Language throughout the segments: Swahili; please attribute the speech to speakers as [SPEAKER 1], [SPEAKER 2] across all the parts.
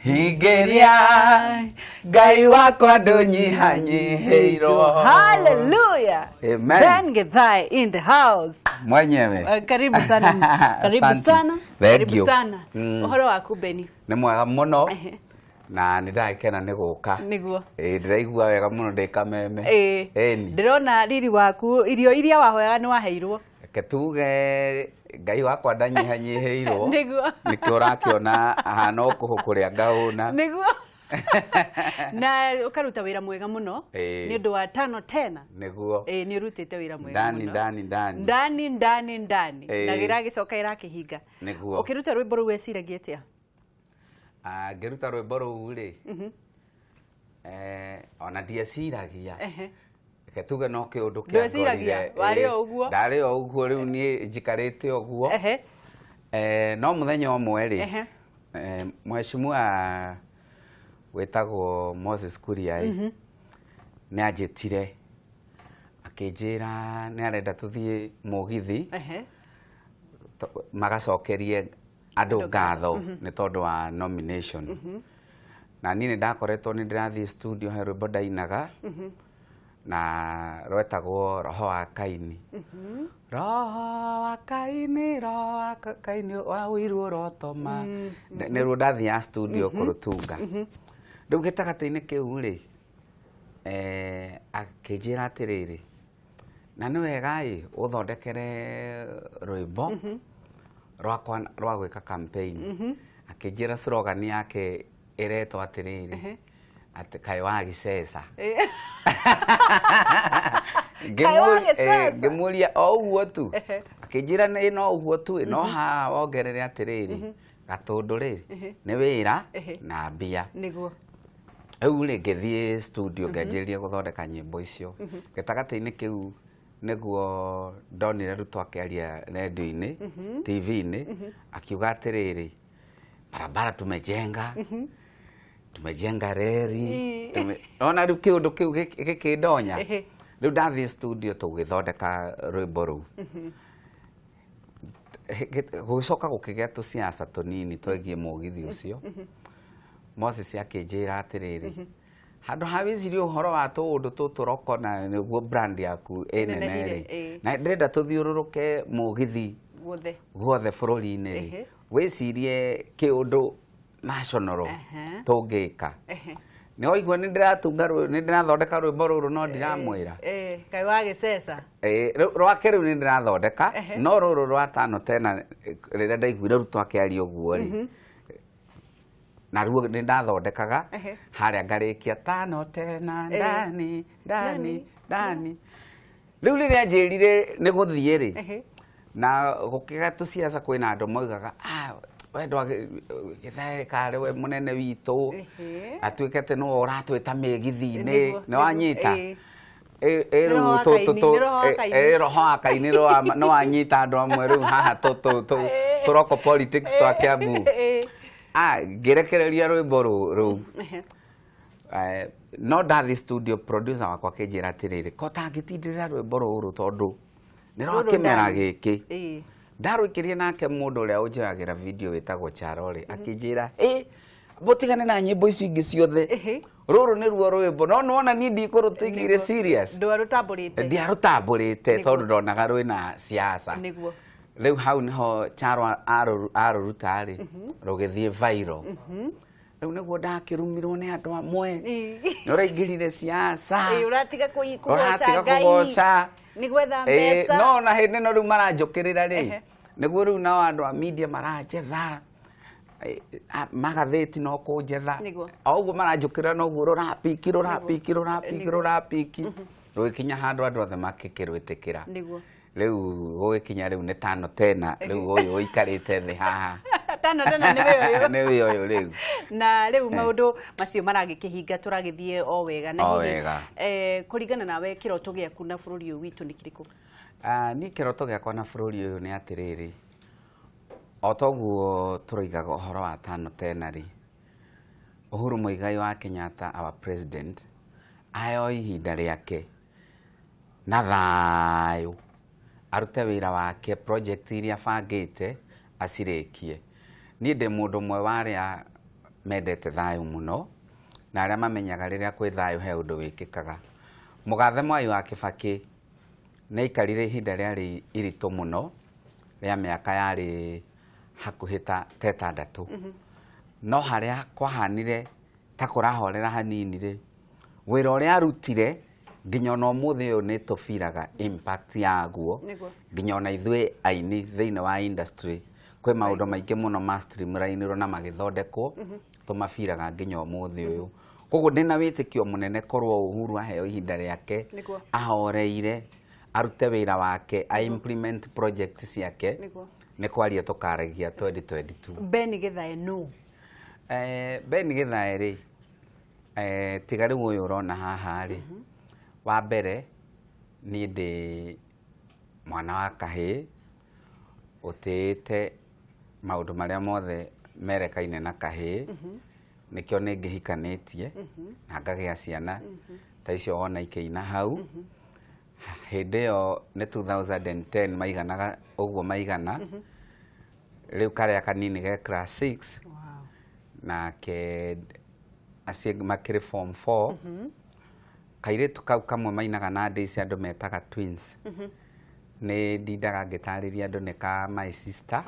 [SPEAKER 1] Higeria Ngai wakwa ndunyihanyiheirwo.
[SPEAKER 2] Hallelujah.
[SPEAKER 1] Amen.
[SPEAKER 2] Ben Githai in the house.
[SPEAKER 1] Mwenyewe.
[SPEAKER 2] Karibu sana. Karibu sana. Karibu sana. Uhoro waku Beni?
[SPEAKER 1] Nĩ mwega mũno. Na nĩndakena nĩ gũka.
[SPEAKER 2] Niguo.
[SPEAKER 1] Ndĩraigua wega mũno ndĩkameme.
[SPEAKER 2] Ndĩrona riri waku irio iria wahoyaga nĩ waheirwo.
[SPEAKER 1] Ketuge Ngai wakwa ndanyihanyiheirwo.
[SPEAKER 2] Niguo.
[SPEAKER 1] Nĩkĩo ũrakĩona ahana ũkũhũ kũrĩa ngaũna.
[SPEAKER 2] Niguo. Na ukaruta wĩra mwega mũno nĩ ũndũ wa tano tena.
[SPEAKER 1] Niguo.
[SPEAKER 2] Nĩ ũrutĩte wĩra mwega mũno.
[SPEAKER 1] Ndani.
[SPEAKER 2] Na gĩragĩcoka ĩrakĩhinga.
[SPEAKER 1] Niguo.
[SPEAKER 2] Ũkĩruta rwĩmbo rũu weciragia atĩa?
[SPEAKER 1] Ngĩruta rwĩmbo rũu rĩ. Ona ndieciragia. Ketuge no kĩũndũ kĩangorire.
[SPEAKER 2] Warĩ o ũguo?
[SPEAKER 1] Ndarĩ o ũguo rĩu niĩ njikarĩte ũguo. No mũthenya ũmwe rĩ. Mheshimiwa wetagwo Moses Kuria nĩ anjĩtire akĩnjĩra nĩ arenda tũthiĩ mũgithi magacokerie andũ ngatho nĩ tondũ wa nomination. Na niĩ nĩndakoretwo nĩ ndĩrathiĩ studio he rwĩmbo ndainaga na rwetagwo Roho wa Kaini. Roho wa Kaini wa ũiru ũrotoma. Nĩruo ndathiaga studio kũrũtunga. Rĩu gĩtagatĩ-inĩ kĩu rĩ akĩnjĩra atĩrĩrĩ, na nĩ wega ũthondekere rwĩmbo rwakwa rwa gwĩka campaign. Akĩnjĩra slogan yake ĩretwo atĩrĩrĩ, atĩ kaĩ wa gĩceca. Ngĩmũria o ũguo tu. Akĩnjĩra no ũguo tu, no haha wongerere atĩrĩrĩ, gatũndũ rĩ nĩ wĩra na mbia.
[SPEAKER 2] Niguo.
[SPEAKER 1] Rĩu rĩ ngĩthiĩ studio ngĩanjĩrĩria gũthondeka nyĩmbo icio. Gĩtagatĩ-inĩ kĩu nĩguo ndonire Ruto akĩaria radio-inĩ, TV-inĩ, akiuga atĩrĩrĩ, barabara tumejenga reri. Ona rĩu kĩũndũ kĩu gĩkĩndonya. Rĩu ndathiĩ studio tũgĩthondeka rwĩmbo rũu. Gũgĩcoka gũkĩgĩa tũciaca tũnini twĩgiĩ mũgithi ũcio. Moses akĩnjĩra atĩrĩrĩ, handũ ha wĩcirie ũhoro wa tũũndũ tũtũ roko na nĩguo brand yaku nene rĩ, na ndĩrenda tũthiũrũrũke mũgithi guothe bũrũri-inĩ rĩ, wĩcirie kĩũndũ national tũngĩka. Nĩ waigua nĩ ndĩrathondeka rwĩmbo rũrũ no ndiramwĩra.
[SPEAKER 2] Kaĩ wa gĩceca.
[SPEAKER 1] Rwake rĩu nĩ ndĩrathondeka, no rũrũ rwa tano tena rĩrĩa ndaiguire Ruto akĩaria ũguo rĩ, na ruo nĩ ndathondekaga harĩa ngarĩkia tano tena ndani. Rĩu rĩrĩa njĩrire nĩ gũthiĩ rĩ, na gũkĩga tũciaca kwĩna andũ moigaga wendwa Githai karĩ we mũnene witũ, atuĩke atĩ nĩwe ũratwĩta mĩgithi-inĩ, nĩ wanyita. Roho wa Kaini nĩ wanyita andũ amwe rĩu haha tũroko politics twa Kiambu. Ngĩrekereria rwĩmbo rũu. No ndathi studio producer wakwa akĩnjĩra atĩrĩrĩ, ko tangĩtindĩrĩra rwĩmbo rũrũ tondũ nĩ rwa kĩmera gĩkĩ. Ndarũikĩrie nake mũndũ ũrĩa ũnjoyagĩra video wĩtagwo Charole akĩnjĩra, mũtigane na nyĩmbo icio ingĩ ciothe. Rũrũ nĩruo rwĩmbo. No nĩwona niĩ ndikũrũtigire serious. Ndiarũtambũrĩte tondũ ndonaga rwĩna ciaca. Rĩu hau nĩho Charo arũruta rĩ, rũgĩthiĩ viral. Rĩu nĩguo ndakĩrumirwo nĩ andũ amwe. Nĩ ũraingĩrire ciaca.
[SPEAKER 2] Ũratiga kũgoca. Nĩgwetha mbeca.
[SPEAKER 1] No na hĩndĩ ĩno rĩu maranjũkĩrĩra rĩ, nĩguo rĩu nao andũ a media maranjetha. Magathĩti no kũnjetha. O ũguo maranjũkĩrĩra noguo rũrapiki. Rũgĩkinya handũ andũ othe makĩkĩrwĩtĩkĩra. Rĩu gũgĩkinya rĩu nĩ tano tena, rĩu ũyũ ũikarĩte thĩ haha.
[SPEAKER 2] Tano tena nĩ
[SPEAKER 1] wĩ ũyũ rĩu.
[SPEAKER 2] Na rĩu maũndũ macio maragĩkĩhinga tũragĩthiĩ o wega na hihi. Kũringana nawe kĩroto gĩaku na bũrũri ũyũ witũ nĩ kĩrĩkũ?
[SPEAKER 1] Niĩ kĩroto gĩakwa na bũrũri ũyũ nĩ atĩrĩrĩ, o toguo tũroigaga ũhoro wa tano tena rĩ, Uhuru Muigai wa Kenyatta our president ayo ihinda rĩake na thayũ arute wĩra wake project iria bangĩte acirĩkie. niĩ ndĩ mũndũ mwe warĩa mendete thayũ mũno na arĩa mamenyaga rĩrĩa kwĩ thayũ he ũndũ wĩkĩkaga. Mũgathe Mwai wa Kĩbakĩ nĩaikarire ihinda rĩarĩ iritũ mũno rĩa mĩaka yarĩ hakuhĩ ta 6. No harĩa kwahanire ta kũrahorera hanini rĩ, wĩra ũrĩa arutire nginya ona ũmũthĩ ũyũ nĩ tũbiraga impact yaguo, nginya ona ithuĩ aini thĩinĩ wa industry kwĩ maũndũ maingĩ mũno ma streamline na magĩthondekwo tũmabiraga nginya ũmũthĩ ũyũ. Koguo ndĩna wĩtĩkio mũnene korwo Uhuru aheo ihinda rĩake ahoreire arute wĩra wake a implement project ciake nĩ kwaria tũkaragia 2022.
[SPEAKER 2] Ben Githae no
[SPEAKER 1] Ben Githae rĩ, tiga rĩu ũyũ ũrona haha rĩ, wa mbere niĩ ndĩ mwana wa kahĩĩ ũtĩĩte maũndũ marĩa mothe merekaine na kahĩĩ, nĩkĩo nĩngĩhikanĩtie na ngagĩa ciana ta icio wona ikĩina hau. Hĩndĩ ĩyo nĩ 2010 maiganaga ũguo maigana, rĩu karĩa kanini ge class 6 nake aciĩ makĩrĩ form 4. Kairĩtu kau kamwe mainaga na ndĩci andũ metaga twins. Nĩ ndindaga ngĩtarĩria andũ nĩ ka my sister.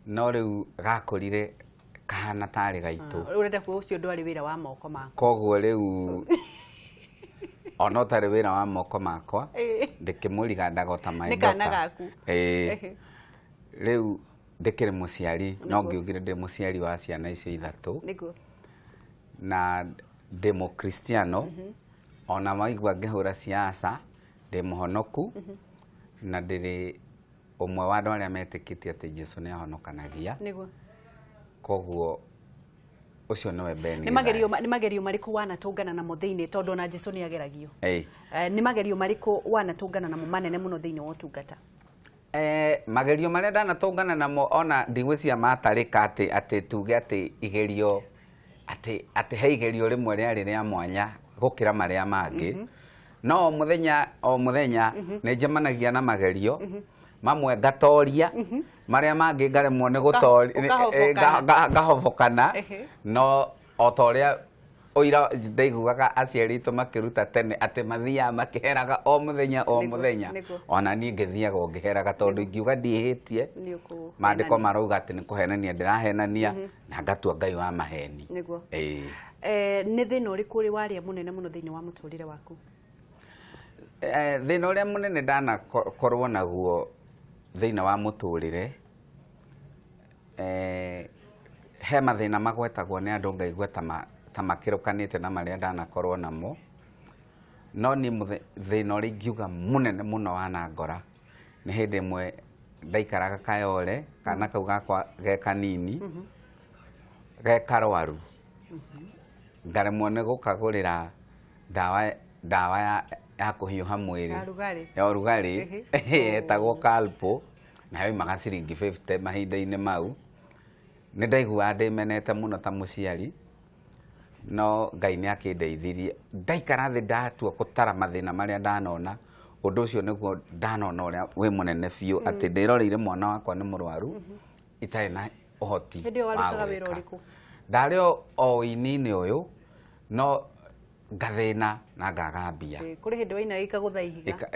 [SPEAKER 1] No rĩu gakũrire kahana tarĩ gaitũ.
[SPEAKER 2] Ũrenda kuo ũcio ndwarĩ wĩra wa moko makwa.
[SPEAKER 1] Koguo rĩu ona ũtarĩ wĩra wa moko makwa ndĩkĩmũriga ndagota maindoka.
[SPEAKER 2] Nĩ kana gaku.
[SPEAKER 1] Rĩu ndĩkĩrĩ mũciari no ngiugire ndĩ mũciari wa ciana icio 3 na ndĩ mũkristiano. Ona maigua ngĩhũra siasa ndĩ mũhonoku na ndĩrĩ ũmwe wa andũ arĩa metĩkĩtie atĩ Jesũ nĩ ahonokanagia. Koguo ũcio nĩwe Ben Githae.
[SPEAKER 2] Nĩ magerio marĩkũ wanatũngana namo thĩinĩ tondũ ona Jesũ nĩ ageragio? Nĩ magerio marĩkũ wanatũngana namo manene mũno thĩinĩ wa ũtungata?
[SPEAKER 1] Magerio marĩa ndanatũngana namo ona ndigwĩcia matarĩka atĩ tuge atĩ igerio atĩ he igerio rĩmwe rĩarĩ rĩa mwanya gũkĩra marĩa mangĩ. No o mũthenya nĩ njemanagia na magerio mamwe ngatoria marĩa mangĩ ngaremwo nĩ gũtoria ngahobokana. No o ta ũrĩa ũira ndaiguaga aciari aitũ makĩruta tene atĩ mathiaga makĩheraga o mũthenya, ona niĩ ngĩthiaga o ngĩheraga tondũ ingiuga ndiĩhĩtie maandĩko marauga atĩ nĩ kũhenania ndĩrahenania na ngatua Ngai wa maheni.
[SPEAKER 2] Nĩ thĩna ũrĩkũ ũrĩ warĩa mũnene mũno thĩinĩ wa mũtũrĩre waku?
[SPEAKER 1] Thĩna ũrĩa mũnene ndanakorwo naguo thĩinĩ wa mũtũrĩre, he mathĩna magwetagwo nĩ andũ ngaigua ta makĩrũkanĩte na marĩa ndanakorwo namo. No niĩ thĩna ũrĩa ingiuga mũnene mũno wanangora nĩ hĩndĩ ĩmwe ndaikaraga Kayole, kana kau gakwa ge kanini ge karwaru, ngaremwo nĩ gũkagũrĩra ndawa ya kũhiũha mwĩrĩ ya ũrugarĩ etagwo Calpo, na yoimaga ciringi 50 mahinda-inĩ mau. Nĩ ndaiguaga ndĩmenete mũno ta mũciari, no Ngai nĩ akĩndeithirie. Ndaikara thĩ ndatua gũtara mathĩna marĩa ndanona, ũndũ ũcio nĩguo ndanona ũrĩa wĩ mũnene biũ atĩ ndĩroreire mwana wakwa nĩ mũrwaru itarĩ na ũhoti wa gwĩka. Ndarĩ o wĩini-inĩ ũyũ no ngathĩna na ngaga mbia.
[SPEAKER 2] Kũrĩ hĩndĩ waina ikagũtha ihiga.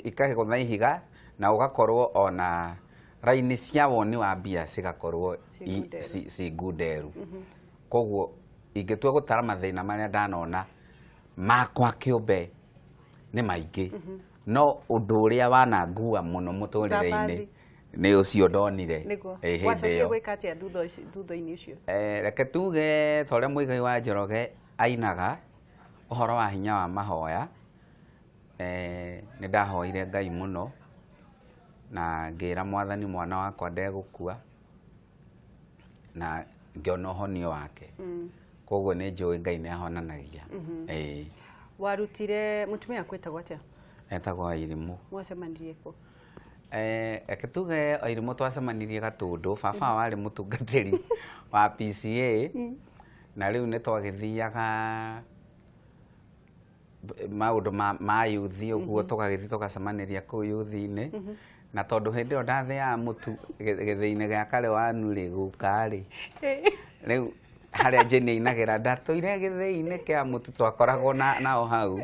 [SPEAKER 1] Ikagũtha ihiga na ũgakorwo ona raini cia woni wa mbia cigakorwo cingunderu. Koguo ingĩtua gũtara mathĩna marĩa ndanona makwa kĩũmbe nĩ maingĩ, no ũndũ ũrĩa wanangua mũno mũtũrĩre-inĩ nĩ ũcio ndonire hĩndĩ ĩyo.
[SPEAKER 2] Gwĩka atĩa thutha-inĩ ũcio?
[SPEAKER 1] Reke tuge ta ũrĩa Mũigai wa Njoroge ainaga ũhoro wa hinya wa mahoya, nĩ ndahoire Ngai mũno na ngĩra Mwathani mwana wakwa ndegũkua na ngĩona ũhonio wake. Koguo nĩ njũĩ Ngai nĩ ahonanagia.
[SPEAKER 2] Warutire mũtumia waku etagwo atĩa?
[SPEAKER 1] Etagwo Irimũ.
[SPEAKER 2] Mwacemanirie kũ?
[SPEAKER 1] Reke tuge Irimũ twacemanirie Gatũndũ. Baba warĩ mũtungatĩri wa PCA na rĩu nĩ twagĩthiaga maũndũ ma youth ũguo tũgagĩthiĩ tũgacemanĩria kũu youth-inĩ na tondu hindi o ndathea mutu githii-ini giaka ri wanu ri guka ri riu haria Jane inagira ndatuire githii-ini kia mutu twakoragwo nao hau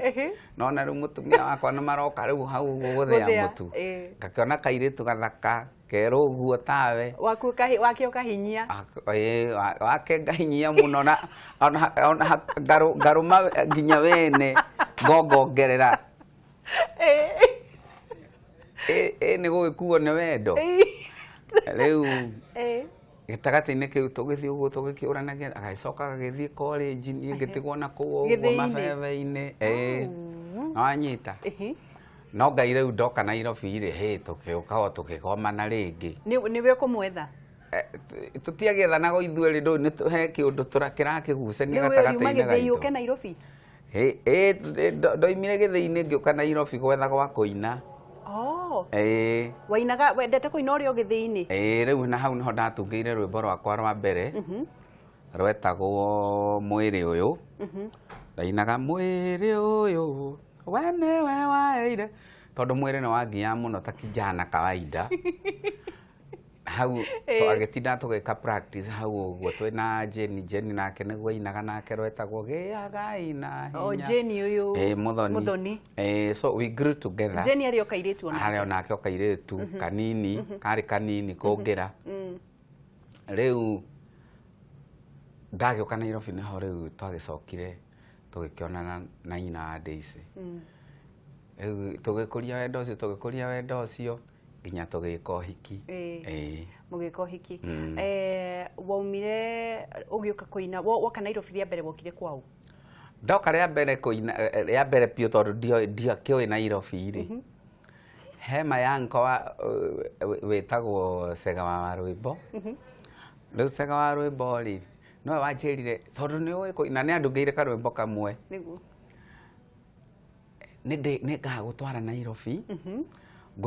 [SPEAKER 1] nona riu mutumia wakwa ni maroka riu hau guthia mutu ngakiona kairitu gathaka kero guo tawe
[SPEAKER 2] wake ukahinyia
[SPEAKER 1] wake ngahinyia muno na ona garuma nginya wene ngongerera ni gugikuo ni wendo riu gitagati-ini kiu tugithii uguo tugikiuranagia agacoka agithii college nie ngitigwo na kuu uguo mabebe-ini nawanyita no Ngai riu ndoka Nairobi ri tukiuka tukigomana ringi
[SPEAKER 2] niwe kumwetha
[SPEAKER 1] tutiagethanaga ithueri ndo he kiundu kirakigucania gatagati-ini
[SPEAKER 2] gaitu uke Nairobi
[SPEAKER 1] ndoimire githii-ini ngiuka Nairobi gwetha gwa kuina
[SPEAKER 2] wainaga wendete kuina uri githii-ini
[SPEAKER 1] riu na hau niho ndatungiire rwimbo rwakwa rwa mbere rwetagwo mwiri uyu ndainaga mwiri uyu we niwe waire tondu mwiri ni wanginya muno ta kijana kawaida hau agitinda tugika practice hau uguo twina Jane nake niguo ainaga nake rwetagwo giagaina
[SPEAKER 2] hinya Jane uyu muthoni
[SPEAKER 1] so we grew together.
[SPEAKER 2] Jane ari okairitu ona
[SPEAKER 1] ari onake okairitu kanini kari kanini kungira riu ndagioka Nairobi niho riu twagicokire tugikionana na ina Daisy tugikuria wendo ucio nginya tugika uhiki
[SPEAKER 2] mugika uhiki waumire ugiuka kuina woka Nairobi ria mbere wokire kwao
[SPEAKER 1] ndoka ria mbere kuina ria mbere pio tondu ndiakiui Nairobi ri hema yanko wetagwo Sega wa Rwimbo riu Sega wa Rwimbo ri no wanjirire tondu ni ui kuina ni andu ngeire karwimbo kamwe
[SPEAKER 2] niguo
[SPEAKER 1] ni ngagutwara Nairobi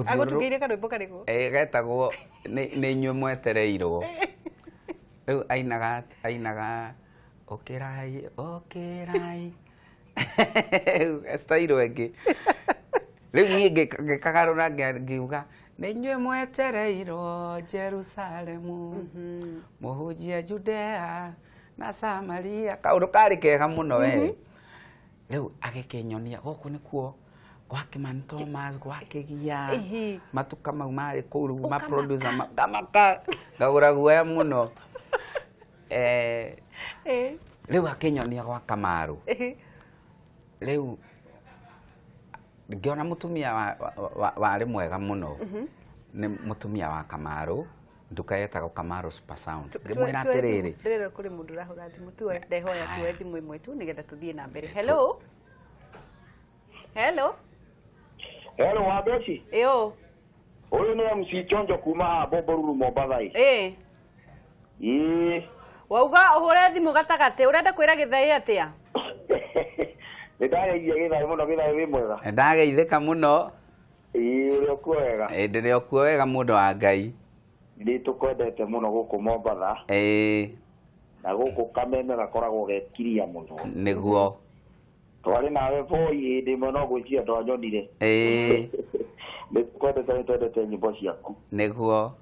[SPEAKER 2] agutugire karwimbo kariku
[SPEAKER 1] getagwo ni nywe mwetereirwo riu ainaga okirai style enge riu nie ngikagarura ngiuga ni nywe mwetereirwo Jerusalemu muhunjia Judea na Samaria kaundu kari kega muno we riu agikinyonia guku nikuo gwa Kimani Thomas gwa Kigia matuka mau mari kuru ma producer gamaka ngagura guoya muno riu akinyonia gwa Kamaru riu ngiona mutumia wari mwega muno ni mutumia wa Kamaru nduka yetagwo Kamaru Super Sound ngimwira atiriri
[SPEAKER 2] rero kuri mundu rahura thimu tu ndehoya tu thimu imwe tu nigetha tuthie na mbere hello
[SPEAKER 3] Wabeshi uyu ni MC Chonjo kuma Boboruru Mombasa
[SPEAKER 2] wauga uhure thimu gatagate urenda kwira githai atia
[SPEAKER 3] ndageithia githai muno githai wi mwega
[SPEAKER 1] ndageithika muno
[SPEAKER 3] rio kuega
[SPEAKER 1] ndirio kuega mundu wa Ngai
[SPEAKER 3] ndi tukwendete muno guku Mombasa na guku Kameme gakoragwo gekiria muno
[SPEAKER 1] niguo
[SPEAKER 3] twari nawe voi hindi muno gwicia ndonyonire ni tukwendete nyimbo ciaku
[SPEAKER 1] niguo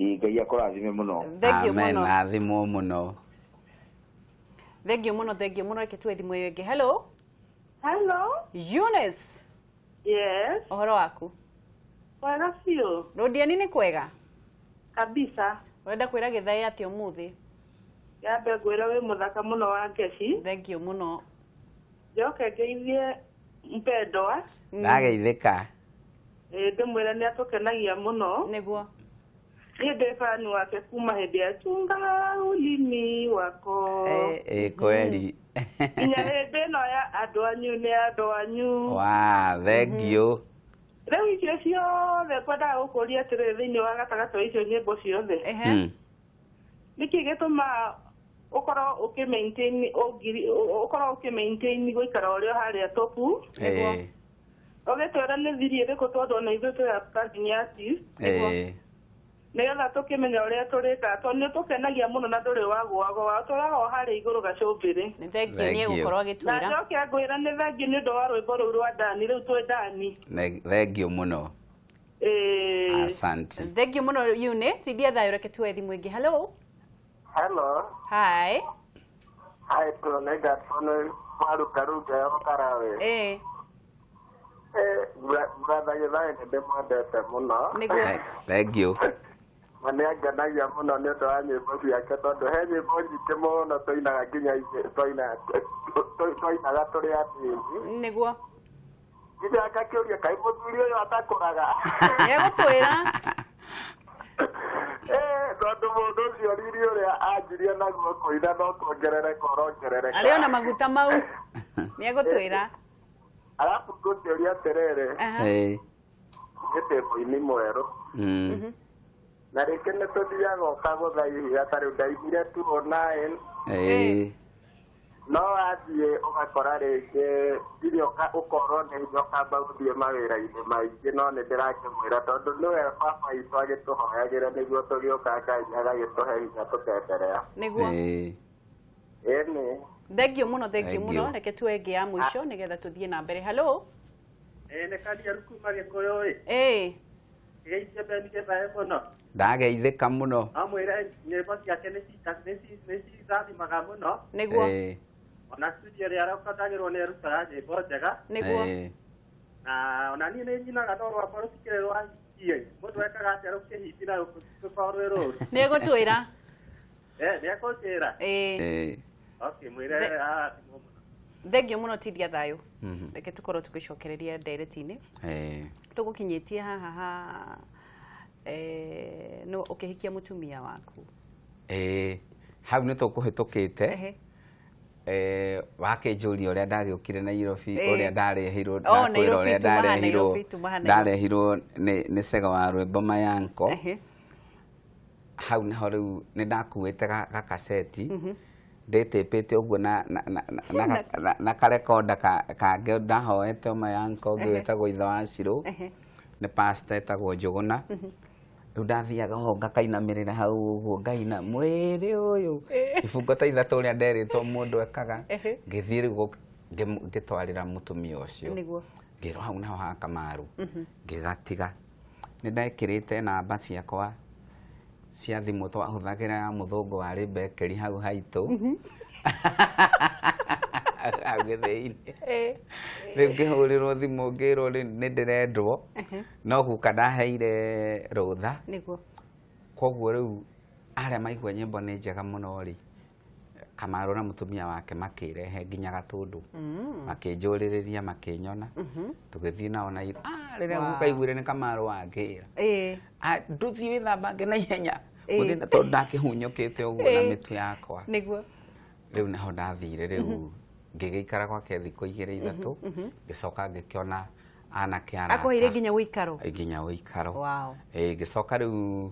[SPEAKER 3] Ngai akurathime muno
[SPEAKER 1] amen nathimo muno
[SPEAKER 2] thank you muno reke tu thimu iyo ingi hello Eunice
[SPEAKER 4] Yes.
[SPEAKER 2] Ohoro waku
[SPEAKER 4] Wega biũ.
[SPEAKER 2] Rodiani ni kwega
[SPEAKER 4] Kabisa.
[SPEAKER 2] Urenda kwira githai ati umuthi
[SPEAKER 4] Yambe ngwĩra wĩ mũthaka mũno wa Ngeci.
[SPEAKER 2] Thank you muno.
[SPEAKER 4] Njoke ngeithie mpendwa.
[SPEAKER 1] Ndageithika.
[SPEAKER 4] Ndĩmwĩre nĩ atũkenagia mũno.
[SPEAKER 2] Nĩguo.
[SPEAKER 4] Niĩ ndĩ fan wake kuma hĩndĩ ya chunga ulimi wako.
[SPEAKER 1] Kweli.
[SPEAKER 4] Nginya hĩndĩ ĩno ya andũ anyu nĩ andũ anyu.
[SPEAKER 1] Wow, thank you.
[SPEAKER 4] Rĩu icio ciothe kwendaga gũkũria atĩrĩ thĩinĩ wa gatagatĩ wa icio nyĩmbo ciothe. Nĩkĩ gĩtũma ukorwo ũkĩ-maintain gũikara ũrĩa harĩa topu. Ũgĩtwĩra nĩ thiri ĩrĩkũ tondũ ona ithuĩ twĩ upcoming artist. Nĩgetha tũkĩmenya ũrĩa tũrĩka tondũ nĩ tũkenagia mũno na ndũrĩ wagũagũa tũraga o harĩa igũrũ gacũmbĩrĩ.
[SPEAKER 2] Nĩ thengiũ nĩ gũkorwo agĩtwĩra.
[SPEAKER 4] Na njoke ngwĩra nĩ thengiũ nĩ ũndũ wa rwĩmbo rũu rwa Dani rĩu twĩ Dani.
[SPEAKER 1] Thengiũ mũno. Asante.
[SPEAKER 2] Thank you muno Yune. Tidia thayo reke tuwe thimu ingi. Hello.
[SPEAKER 5] Hello.
[SPEAKER 2] Hi.
[SPEAKER 5] Hi, Nega Tono Maru Karuga Karawe. Brother, you like the mother Mona.
[SPEAKER 1] Thank you.
[SPEAKER 5] Manega Naga Mona Neto and your body. I can't do any body Timona Toina Guinea Toina Toina
[SPEAKER 2] Negua.
[SPEAKER 5] Ida akakiuria kai muthuri uyu atakoraga
[SPEAKER 2] Egutwira
[SPEAKER 5] Nondu mundu ucio riri uria anjirie naguo koina no kuongerereka urongerereka
[SPEAKER 2] ari ona maguta mau niegutwira
[SPEAKER 5] arabu ngũkĩũria atĩrĩrĩ gĩtĩmbo-inĩ mwerũ na rĩngĩ nĩ tũthiaga ũkagũthaihia ta rĩu ndaigire 209 no wathiĩ ũgakora rĩngĩ thirĩ ũkorwo nĩ hinya ũkamba gũthiĩ mawĩra-inĩ maingĩ no nĩ ndĩrakĩmwĩra tondũ nĩwe baba witũ agĩtũhoyagĩra nĩguo tũgĩũka Ngai agagĩtũhe hinya tũkenderea
[SPEAKER 2] nĩguo
[SPEAKER 5] ĩni
[SPEAKER 2] Thank you muno reke tuenge ya mwisho nigetha tuthie na mbere. Hello.
[SPEAKER 5] Nĩ kadi arukuma Gĩkũyũ geithia benike bae muno
[SPEAKER 1] ndageithĩka muno
[SPEAKER 5] amwĩre nyĩmbo ciake nĩ cithathimaga mũno
[SPEAKER 2] nĩguo
[SPEAKER 5] ona studio rĩa rũkatagĩrwo nĩ arutaga nyĩmbo njega
[SPEAKER 2] nĩguo
[SPEAKER 5] na ona niĩ nĩ nyinaga no rwakwa rũtikĩrĩ rwa hihi mũndũ ekaga atĩa rũkĩhiti na rũkorwo rwĩ rũru
[SPEAKER 2] nĩegũtwĩra
[SPEAKER 5] nĩegũtwĩra okay mwĩre
[SPEAKER 2] Thank you muno Tidia thayo. Reke tukorwo tugicokereria ndereti-inĩ. Tugukinyĩtie haha no ũkĩhikia mũtumia waku.
[SPEAKER 1] Hau nĩ tũkũhĩtũkĩte. Wakĩnjũria ũrĩa ndagĩũkire Nairobi ũrĩa ndarehirwo ndakwĩra ũrĩa ndarehirwo nĩ Sega wa Rwĩmbo Mayanko. Hau nĩho rĩu nĩ ndakuĩte gakaseti ndĩtĩpĩte ũguo na karekonda kangĩ ndahoete Mayanko ũngĩ wĩtagwo ithe wa Shirũ nĩ pastor etagwo Njũgũna rĩu ndathiaga ho ngakainamĩrĩra hau ũguo ngaina mwĩrĩ ũyũ ibungo ta ithatũ ũrĩa nderĩtwo mũndũ ekaga ngĩthiĩ rĩu ngĩtwarĩra mũtumia ũcio ngĩrwo hau naho ha Kamaru ngĩgatiga nĩ ndekĩrĩte namba ciakwa cia thimũ twahũthagĩra ya mũthũngũ warĩ Bekeri hau haitũ hau gĩthĩ-inĩ rĩu ngĩhũrĩrwo thimũ ngĩrwo nĩ ndĩrendwo no guka ndaheire rũtha koguo rĩu arĩa maigua nyĩmbo nĩ njega mũno rĩ Kamaru na mũtumia wake makĩrehe nginya Gatũndũ makĩnjũrĩrĩria makĩnyona tũgĩthiĩ nao na rĩrĩa gukaiguire nĩ Kamaru wangĩra ndũthiĩ wĩthambange na ihenya mũthenya tondũ ndakĩhunyũkĩte ũguo na mĩtu yakwa rĩu nĩho ndathire rĩu ngĩgĩikara gwake thikũ 2-3 ngĩcoka ngĩkĩona anake arata
[SPEAKER 2] akũheire nginya
[SPEAKER 1] ũikaro ngĩcoka rĩu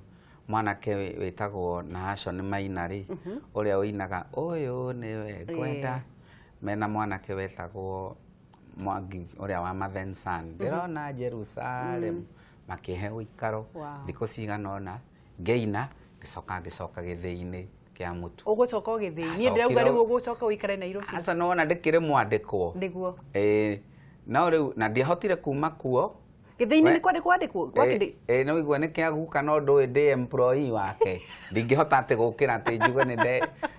[SPEAKER 1] mwanake wĩtagwo Nahashon Maina rĩ ũrĩa ũinaga ũyũ nĩwe ngwenda mena mwanake wĩtagwo Mwangi ũrĩa wa Mathen Sun ndĩrona Jerusalem makĩhe ũikaro thikũ cigana ũna ngĩina ngĩcoka gĩthĩ-inĩ kĩa mũtu
[SPEAKER 2] ũgũcoka gĩthĩ-inĩ ndĩrauga rĩu ũgũcoka ũikare Nairobi
[SPEAKER 1] aca nona ndĩkĩrĩ mwandĩkwo
[SPEAKER 2] nĩguo
[SPEAKER 1] no rĩu na ndiahotire kuma kuo
[SPEAKER 2] gĩthĩ-inĩ nĩ kwandĩkwo
[SPEAKER 1] no igua nĩ kĩaguka no ndũĩ ndĩ employee wake ndingĩhota atĩ gũkĩra atĩ njuge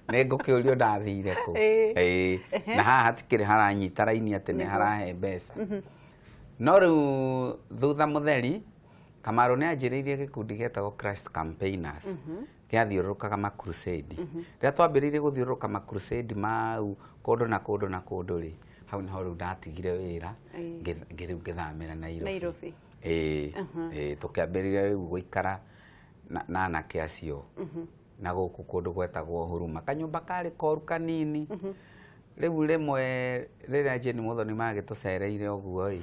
[SPEAKER 1] nĩ ngũkĩũrio ndathire kũ na haha hatikĩrĩ haranyita raini atĩ nĩ harahe mbeca no rĩu thutha mũtheri Kamaru nĩ anjĩrĩirie gĩkundi gĩetagwo Christ Campaigners gĩathiũrũrũkaga makrusedi rĩrĩa twambĩrĩirie gũthiũrũrũka makrusedi mau kũndũ na kũndũ rĩ hau nĩho rĩu ndatigire wĩra rĩu ngĩthamĩra Nairobi tũkĩambĩrĩria rĩu gũikara na anake acio na gũkũ kũndũ gwetagwo Huruma kanyũmba karĩ koru kanini rĩu rĩmwe rĩrĩa Jane Muthoni magĩtũcereire ũguo ĩ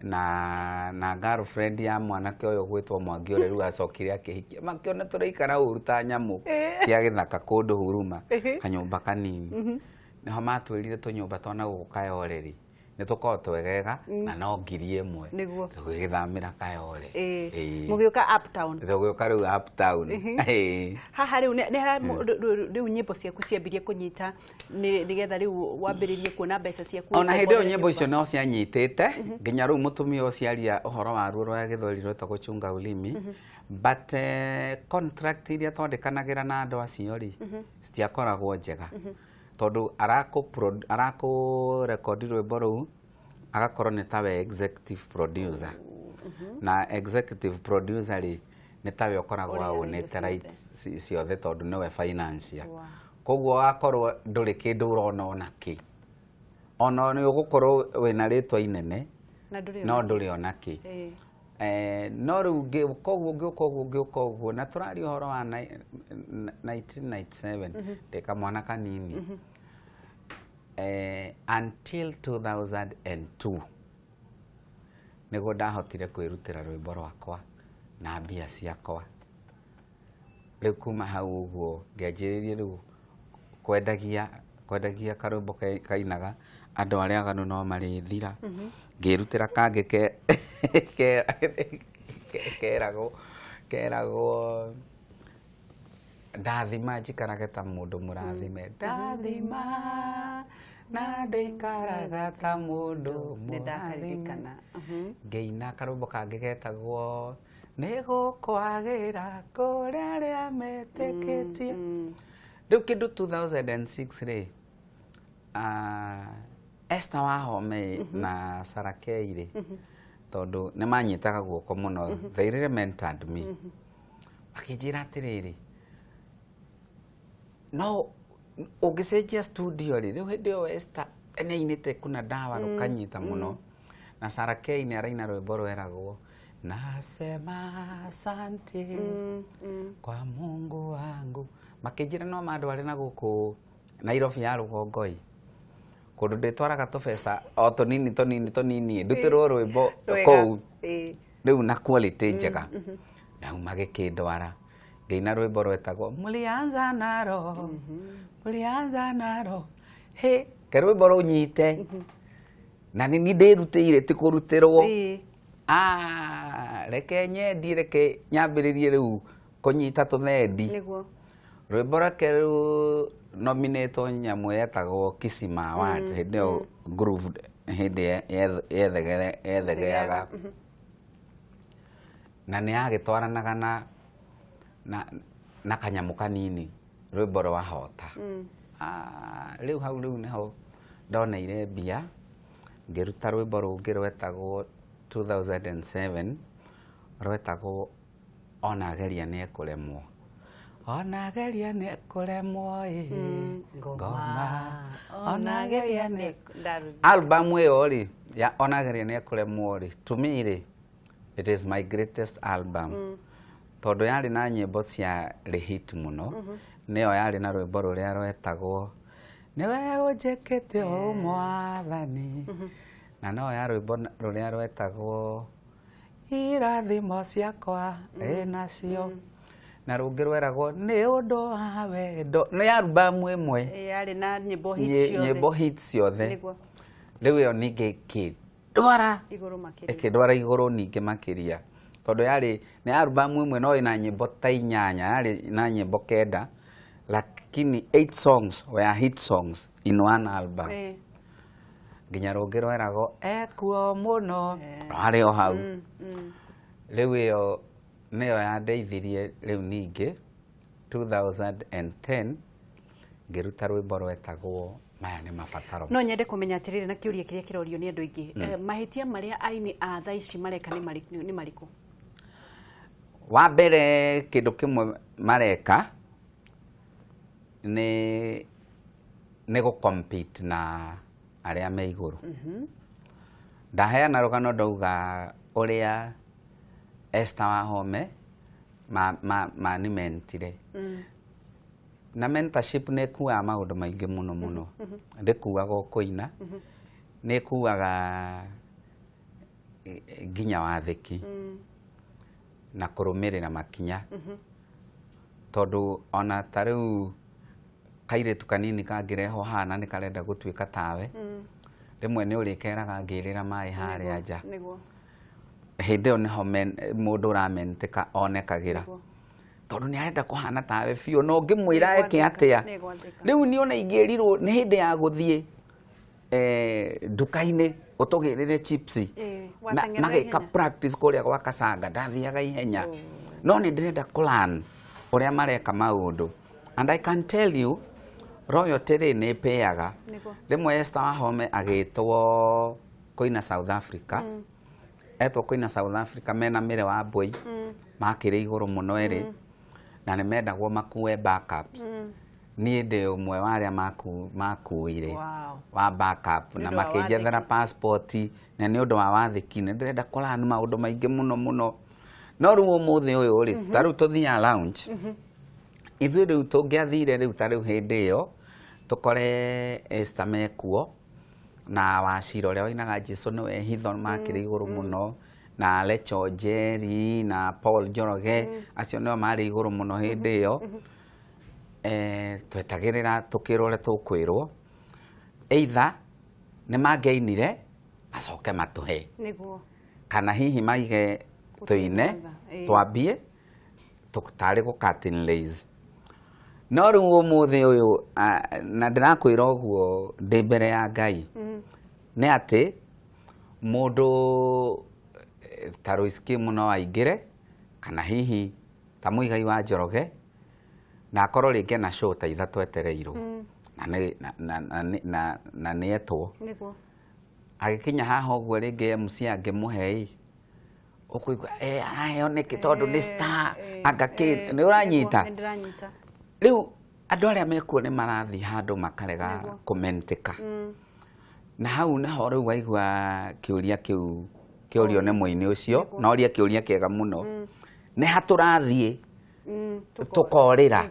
[SPEAKER 1] na girlfriend ya mwanake ũyũ gwĩtwo Mwangi ũrĩa rĩu acokire akĩhikia makĩona tũraikara ũru ta nyamũ cia gĩthaka kũndũ Huruma kanyũmba kanini nĩho matwĩrire tũnyũmba twana gũkaya oreri nä tå korwo twegega na no ngiri ĩmwe tå gä gäthamä ra Kayole
[SPEAKER 2] må gä å ka uptown
[SPEAKER 1] tå gä å ka rä u uptown
[SPEAKER 2] haha rä u rä u nyä mbo ciaku ciambirie kå nyita nä getha rä u wambä rä rie kuona mbeca ciaku
[SPEAKER 1] ona hä ndä ä yo nyä mbo icio no cianyitä te nginya rä u må tå mia å ciaria å horo wa ruo rwa gä thweri rwätagwo chunga ulimi but contract iria twandäkanagä ra na andå acio rä citiakoragwo njega tondå arakå rekondi rwĩmbo rũu agakorwo nĩ tawe executive producer na executive producer rĩ nĩ tawe ũkoragwo aunĩte rights ciothe tondũ nĩwe financier koguo agakorwo ndũrĩ kĩndũ ũrona ona kĩ ona nĩ ũgũkorwo wĩna rĩtwa inene no ndũrĩ ona kĩ no rĩu koguo ũngĩũka ũguo na tũraria ũhoro wa 1997 ndĩ kamwana kanini until 2002 nĩguo ndahotire kwĩrutĩra rwĩmbo rwakwa na mbia ciakwa rĩu kuma hau ũguo ngĩanjĩrĩria rĩu kwendagia karwĩmbo kainaga andũ arĩa aganu no marĩthira ngĩrutĩra kangĩ keragwo ndathima njikarage ta mũndũ mũrathime ndathima na ndĩikaraga ta mũndũ mũrathime ngĩina karwĩmbo kangĩ getagwo nĩ gũkwagĩra kũrĩa arĩa metĩkĩtie rĩu kĩndũ 2006 rĩ Esther Wahome na Sarah Kay rĩ tondũ nĩ manyitaga guoko mũno they really mentored me akĩnjĩra atĩrĩrĩ no ũngĩcenjia studio rĩ rĩu hĩndĩ ĩyo Esther nĩ ainĩte kuna ndawa rũkanyita mũno na Sarah Kay nĩ araina rwĩmbo rweragwo nasema asante kwa Mungu wangu makĩnjĩra no mandwarĩ na gũkũ Nairobi ya rũgongo kũndũ ndĩtwaraga tũbeca o tũnini ndutĩrwo rwĩmbo kũu rĩu na quality njega rĩu magĩkĩndwara ngĩina rwĩmbo rwetagwo mũlianza naro he ke rwĩmbo rũnyite na nĩ ndĩrutĩire ti kũrutĩrwo reke nyendie reke nyambĩrĩrie rĩu kũnyita tũthendi rwĩmbo reke rĩu nominate nyamũ yetagwo Kisima Awards hĩndĩ ĩyo groove hĩndĩ yethegeaga na nĩ yagĩtwaranaga na kanyamũ kanini rwĩmbo rwahota rĩu hau rĩu nĩho ndoneire mbia ngĩruta rwĩmbo rũngĩ rwetagwo 2007 rwetagwo ona ageria nĩ ekũremwo ona ageria nĩ ekũremwo ngoma ona ageria nĩ album ĩyo rĩ ya ona ageria nĩ ekũremwo rĩ to me rĩ it is my greatest album tondũ yarĩ na nyĩmbo cia hit mũno nĩyo yarĩ na rwĩmbo rũrĩa rwetagwo nĩwe ũnjĩkĩte o Mwathani na no ya rwĩmbo rũrĩa rwetagwo irathimo ciakwa nacio na rũngĩ rweragwo nĩ ũndũ wa wendo nĩ album ĩmwe
[SPEAKER 2] yarĩ na nyĩmbo
[SPEAKER 1] hit ciothe rĩu ĩyo ningĩ ĩkĩndwara igũrũ ningĩ makĩria tondũ yarĩ nĩ album ĩmwe no ĩna nyĩmbo ta 8 yarĩ na nyĩmbo 9 lakini 8 songs were hit songs in one album nginya rũngĩ rweragwo ekuo mũno rwarĩ o hau rĩu ĩyo nĩyo yandeithirie rĩu ningĩ 2010 ngĩruta rwĩmbo rwetagwo maya nĩ mabataro
[SPEAKER 2] no nyende kũmenya atĩrĩrĩ na kĩũria kĩrĩa kĩrorio nĩ andũ aingĩ mahĩtia marĩa aini a thaa ici mareka nĩ marĩkũ
[SPEAKER 1] wa mbere kĩndũ kĩmwe mareka nĩ gũcompete na arĩa me igũrũ ndaheana rũgano ndauga ũrĩa Esther Wahome manimentire na mentorship nĩ ĩkuaga maũndũ maingĩ mũno ndĩkuaga kũina nĩ ĩkuaga nginya wathĩki na kũrũmĩrĩra makinya tondũ ona ta rĩu kairĩtu kanini kangĩrehwo hana nĩ karenda gũtuĩka tawe rimwe ni urikeraga ngirira mai haria nja hindi yo niho mundu uramentika onekagira tondu ni arenda kuhana tawe biu no ngimwira eke atia riu ni ona ingierirwo ni hindi ya guthie nduka-ini utugirire chipsi magika practice kuria gwa Kasanga ndathiaga ihenya no ni ndirenda plan uria mareka maundu and I can tell you Royal Terry ni peaga rimwe Esther Wahome agitwo kuina South Africa etwo kuina South Africa mena Mire wa Mbui makire iguru muno eri na ni mendagwo makue backups ni ndi umwe wa aria makuire wa backup na makijethera passport na ni undu wa wathiki ni ndirenda korana maundu maingi muno no riu umuthi uyu ri taru tuthia lounge ithu riu tungiathire riu tariu hindi iyo tukore Esther mekuo na Wachira uria wainaga Jesu niwe hitho makire iguru muno na Lecho Jerry na Paul Njoroge acio niyo mari iguru muno hindi iyo twetagirira tukirore tukwirwo either ni mangeinire macoke matuhe
[SPEAKER 2] niguo
[SPEAKER 1] kana hihi maige tuine twambie tukutari gu Curtain Lays no riu umuthi uyu na ndirakwira uguo ndi mbere ya Ngai ni ati mundu ta Roiski muno aingire kana hihi ta Muigai wa Njoroge na akorwo ringi na show ta ithatu etereirwo na ni etwo
[SPEAKER 2] niguo
[SPEAKER 1] agikinya haha uguo ringi MC angimuhei ukuigwa araheo niki tondu ni star agaki ni uranyita riu andu aria mekuo ni marathi handu makarega kumentika na hau naho riu waigua kiuria kiu kiurio ni muini ucio na uria kiuria kiega muno ni haturathie tukorira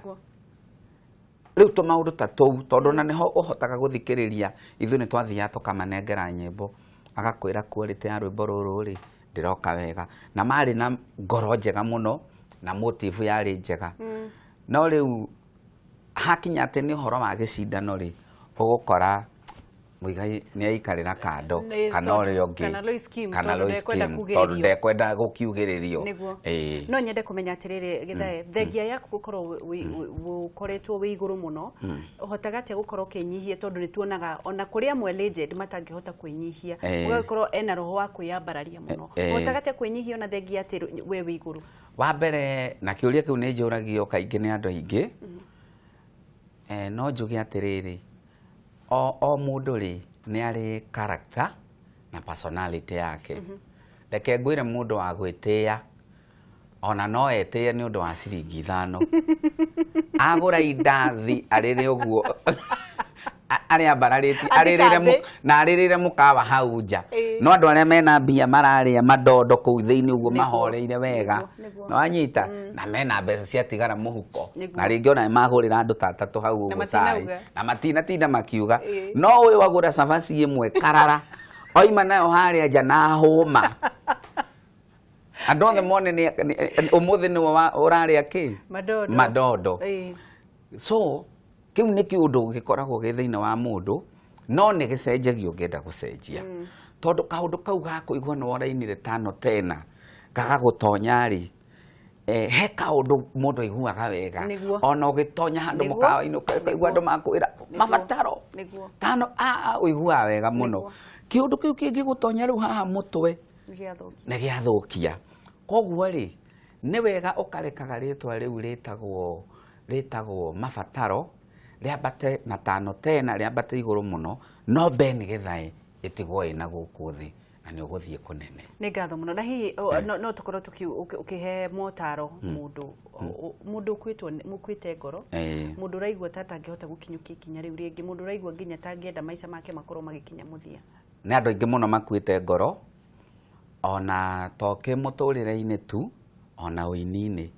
[SPEAKER 1] riu tumaundu ta tou tondu na niho uhotaga guthikiriria ithu ni twathia tukamanengera nyimbo agakwira quality ya rwimbo ruru ri ndiroka wega na mari na ngoro njega muno na motive yari njega no riu hakinya ati ni horo wa gicindano ri ugukora Muigai ni aikarira kando kana urio ngi kana Loiskim tondu ndekwenda gukiugiririo
[SPEAKER 2] no nyende kumenya atiriri Githae thengia yaku gukorwo ukoretwo wi iguru muno uhotaga atia gukorwo kinyihie tondu ni tuonaga ona kuria mwe legend matangihota kwinyihia ugakorwo ena roho wa kwiyambararia muno uhotaga atia kwinyihia ona thengia ati we wi iguru
[SPEAKER 1] wa mbere na kiuria kiu ni njuragio kaingi ni andu aingi no njuge atiriri o mundu ri ni ari character na personality yake reke ngwire mundu wa gwitia ona no etie ni undu wa ciringi 5 agura indathi arire uguo ari ambarariti aririre mukawa hau nja no andu aria mena mbia mararia madondo kuu thiini uguo mahoreire wega no anyita na mena mbeca cia tigara muhuko na ringi ona magurira andu tatatu hau uguo sai na matina tinda makiuga no uyu wagura cabaci imwe karara oima nayo haria nja na huma andu othe mone ni umuthi ni uraria ki madondo so kiu ni kiundu gikoragwo gi thiini wa mundu no ni gicenjagio ngenda gucenjia tondu kaundu kau gakuigwa no orainire tano tena gagagutonya ri he kaundu mundu aiguaga wega ona ugitonya handu mukawa-ini ukaigua andu makwira mabataro tano uiguaga wega muno kiundu kiu kingi gutonya riu haha mutwe ni giathukia koguo ri ni wega ukarekaga ritwa riu ritagwo mabataro riambate na tano tena riambate iguru muno no Ben Githae itigwo ina guku thi na ni uguthie kunene
[SPEAKER 2] ni ngatho muno na hihi no tukorwo ukihe motaro mundu kwitwo mukwite ngoro mundu raigwa tatangihota gukinyukia ikinya riu ringi mundu raigwa nginya tangienda maica make makorwo magikinya muthia
[SPEAKER 1] ni andu aingi muno makwite ngoro ona toke muturire-ini tu ona uini-ini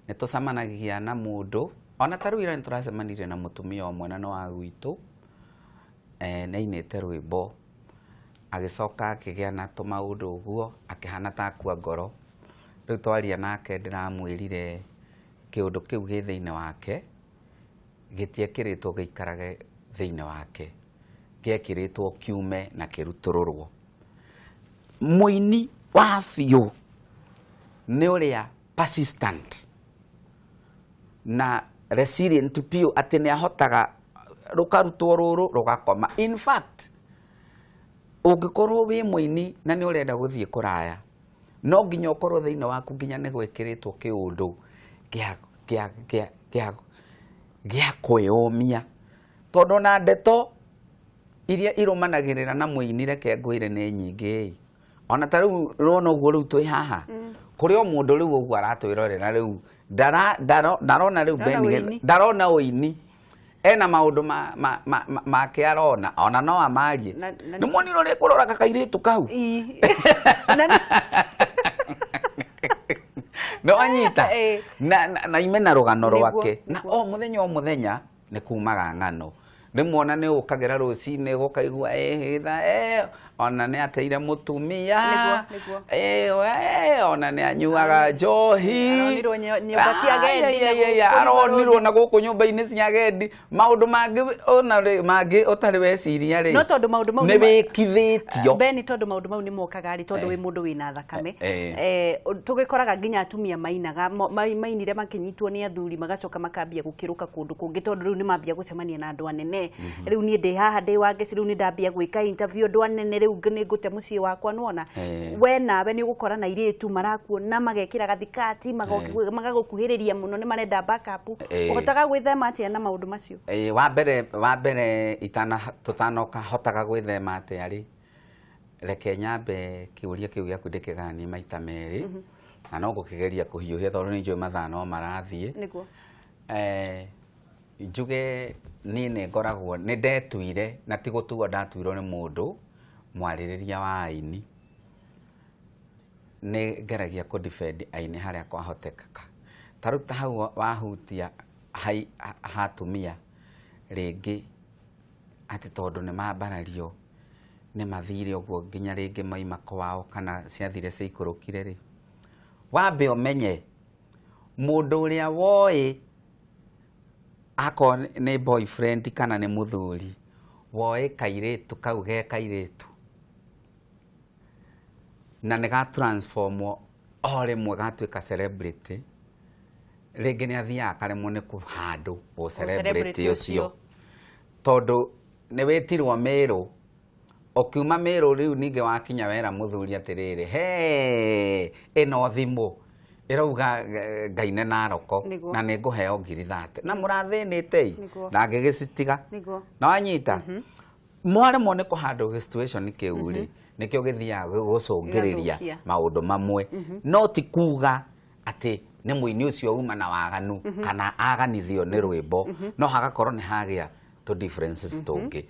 [SPEAKER 1] ni tucamanagia na mundu ona taru ira nituracemanire na mutumia omwe na no wa gwitu na inite rwimbo agicoka akigia na tumaundu uguo akihana ta akua ngoro riu twaria nake ndiramwirire kiundu kiu gi thiini wake gitie kiritwo giikarage thiini wake gekiritwo kiume na kirutururwo. Muini wa biũ nĩ ũrĩa persistent na resilient piũ atĩ nĩ ahotaga rukarutwo rũrũ rũgakoma. In fact, ũngĩkorwo wĩ muini na nĩ ũrenda gũthiĩ kũraya, no nginya ũkorwo thĩinĩ waku nginya nĩ gwĩkĩrĩtwo kĩũndũ gĩa kwĩyũmia, tondũ na ndeto iria irũmanagĩrĩra na muini reke ngwĩre nĩ nyingĩ. Ona ta rĩu rona ũguo rĩu twĩ haha, kũrĩ o mũndũ rĩu ũguo aratwĩrorera rĩu ndarona rĩu ndarona ũini, ena maũndũ make arona, ona no amarie. Nĩ muonire ũrĩa kũroraga kairĩtu kau? No anyita na imena rũgano rwake, na o mũthenya nĩ kumaga ng'ano. Rĩmwe ona nĩ ũkagĩra rũcinĩ gũkaigua ona nĩ ateire mũtumia, ona nĩ anyuaga njohi, aronirwo na gũkũ nyũmba-inĩ cia agendi, maũndũ mangĩ ũtarĩ weciria rĩ, nĩ wĩkithĩtio.
[SPEAKER 2] Beni, tondũ maũndũ mau nĩ mokaga rĩ, tondũ wĩ mũndũ wĩna thakame. Tũgĩkoraga nginya atumia mainaga, mainire makĩnyitwo nĩ athuri magacoka makambia gũkĩrũka kũndũ kũngĩ, tondũ rĩu nĩ mambia gũcemania na andũ anene. Rĩu niĩ ndĩ haha ndĩ wa Ngeci, rĩu nĩ ndambia gwĩka interview andũ anene, rĩu nĩ ngũte mũciĩ wakwa. Nĩwona we nawe nĩ ũgũkora na airĩtu marakuona magekĩra gathikati magagũkuhĩrĩria mũno, nĩ marenda backup. Ũhotaga gwĩthema atĩa na maũndũ macio?
[SPEAKER 1] Wa mbere tũtanoka hotaga gwĩthema atĩa rĩ, reke nyambe kĩũria kĩu gĩaku ndĩkĩganie maita merĩ, na no ngũkĩgeria kũhiũhia tondũ nĩ njũĩ mathaa no marathiĩ. Njuge niĩ nĩ ngoragwo nĩ ndetuire, na ti gũtuo ndatuirwo nĩ mũndũ mwarĩrĩria wa aini, nĩ ngeragia kũ defend aini harĩa kwahotekeka. Ta rĩu ta hau wahutia hatumia rĩngĩ atĩ tondũ nĩ mambarario nĩ mathire ũguo nginya rĩngĩ maima kwao kana ciathire ciaikũrũkire rĩ, wambe ũmenye mũndũ ũrĩa woĩ akorwo nĩ boyfriend kana nĩ mũthuri, woĩ kairĩtu kau ge kairĩtu na nĩ ga transformwo o rĩmwe gatuĩka celebrity, rĩngĩ nĩ athiaga karemwo nĩ kũhandũ celebrity ũcio, tondũ nĩ wĩtirwo Mĩrũ, ũkiuma Mĩrũ rĩu ningĩ wakinya wera mũthuri atĩrĩrĩ, ĩno thimũ ĩrauga Ngaine Naroko na nĩ ngũheo 30,000 na mũrathĩnĩte na ngĩgĩcitiga na wanyita. Mwaremwo nĩ kũhandũ situation kĩu rĩ, nĩkĩo gĩthiaga gũcũngĩrĩria maũndũ mamwe, no ti kuga atĩ nĩ mũini ũcio uma na waganu kana aganithio nĩ rwĩmbo, no hagakorwo nĩ hagĩa to differences tũngĩ.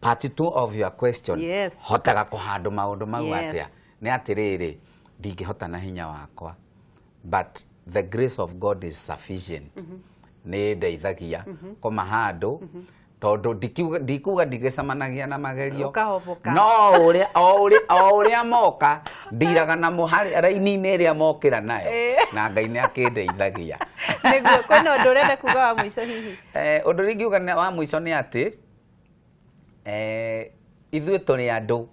[SPEAKER 1] Part 2 of your question, hotaga kũhandũ maũndũ mau atĩa, nĩ atĩrĩrĩ, ndingĩhota na hinya wakwa, but the grace of God is sufficient. Nĩ ndeithagia kũmahandũ, tondũ ndikuga ndigĩcemanagia na magerio, no ũrĩa moka ndiraga na mũhari raini-inĩ ĩrĩa mokĩra nayo, na Ngai nĩ akĩndeithagia.
[SPEAKER 2] Nĩguo, kwĩna ũndũ ũrenda kuga wa mũico hihi?
[SPEAKER 1] Ũndũ ũrĩa ingiuga wa mũico nĩ atĩ ithuĩ tũrĩ andũ,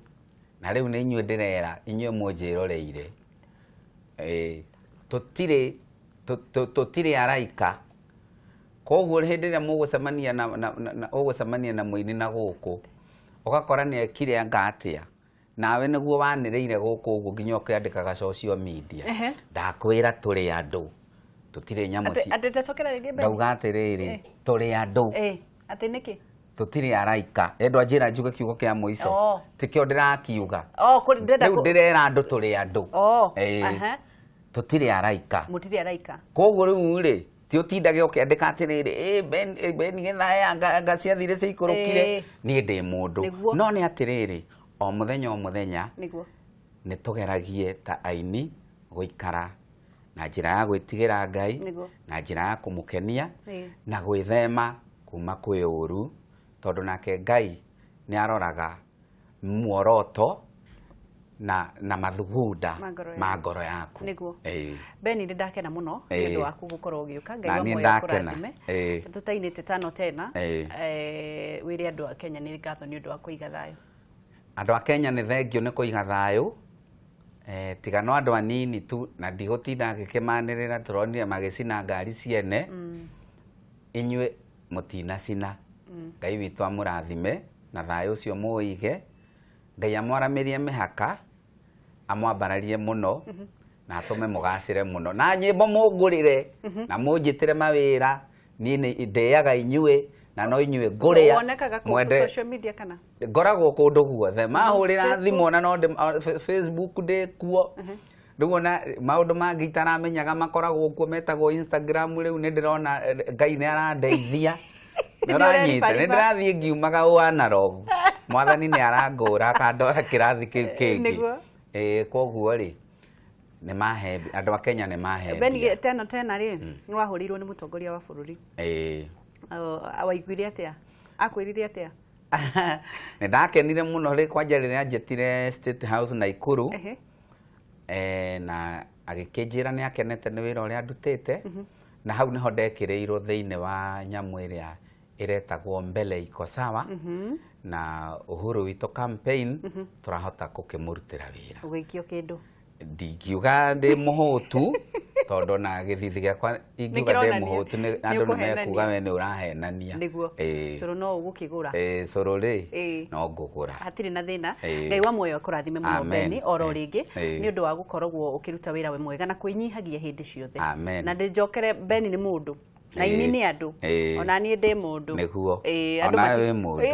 [SPEAKER 1] na rĩu nĩ inyuĩ ndĩrera, inyuĩ mũnjĩroreire, tũtirĩ araika. Koguo hĩndĩ ĩrĩa mũgũcemania na mũini na gũkũ, ũgakora nĩ ekire anga atĩa, nawe nĩguo wanĩrĩire gũkũ ũguo nginya ũkĩandĩkaga social media. Ndakwĩra tũrĩ andũ, tũtirĩ nyamũ ndauga atĩrĩrĩ, tũrĩ andũ.
[SPEAKER 2] Atĩ nĩkĩ?
[SPEAKER 1] Tũtirĩ araika. Endwa njĩra njuge kiugo kĩa mũico, tikĩo ndĩrakiuga, rĩu ndĩrera andũ tũrĩ andũ, tũtirĩ araika.
[SPEAKER 2] Mũtirĩ araika.
[SPEAKER 1] Koguo rĩu rĩ, ti ũtindage ũkĩandĩka atĩrĩrĩ, Beni Gĩthaya anga ciathire ciaikũrũkire, niĩ ndĩ mũndũ. No nĩ atĩrĩrĩ, o mũthenya nĩ tũgeragie ta aini gũikara na njĩra ya gwĩtigĩra Ngai, na njĩra ya kũmũkenia, na gwĩthema kuma kwĩ ũru, tondũ nake Ngai nĩ aroraga muoroto na mathugunda ma ngoro yaku.
[SPEAKER 2] Niguo. Beni ndi ndakena muno ndu waku gukorwo ugiuka
[SPEAKER 1] Ngai wa moyo kurathime.
[SPEAKER 2] Tutainite tano tena wiri andu a Kenya ni ngatho ni undu wa kuiga thayo.
[SPEAKER 1] Andu a Kenya ni thengio ni kuiga thayo. Tiga no andu anini tu na ndigutinda ngikimanirira turonire magicina ngari ciene. Inyue mutina cina. Ngai witu amurathime na thayo ucio muige. Ngai amwaramirie mihaka amwambararie muno na atume mugacire muno na nyimbo mungurire na munjitire mawira ni ndeaga inyue na no inyue nguria
[SPEAKER 2] wonekaga ku social media kana
[SPEAKER 1] ngoragwo kundu guothe mahurira thimu na no Facebook ndi kuo ndugo na maundu mangi itaramenyaga makoragwo kuo metagwo Instagram riu ni ndirona Ngai ni arandeithia Noranyita ni ndirathie ngiumaga u analog mwathani ni arangura akandora kirathi kiu kingi koguo ri ni mahebi andu a Kenya ni mahebi
[SPEAKER 2] Beni tena ri ni wahurirwo ni mutongoria wa bururi awaiguire atia akwirire atia
[SPEAKER 1] ni ndakenire muno ri kwanja ri anjetire State House Naikuru na agikinjira ni akenete ni wira uria ndutite na hau niho ndekireirwo thiini wa nyamu iria iretagwo mbele iko sawa na Uhuru Wito campaign turahota gukimurutira wira
[SPEAKER 2] ugikio kindu
[SPEAKER 1] ndingiuga ndi muhutu tondu na githithi giakwa ingiuga ndi muhutu ni andu ni mekuga we ni urahenania
[SPEAKER 2] niguo curu no ugukigura
[SPEAKER 1] curu ri no ngugura
[SPEAKER 2] hatiri na thina Ngai wa moyo akurathime muno Beni oro ringi ni undu wa gukoragwo ukiruta wira we mwega na kwinyihagia hindi ciothe na ndijokere Beni ni mundu na ini ni andu ona ni ndi mundu
[SPEAKER 1] niguo ona we mundu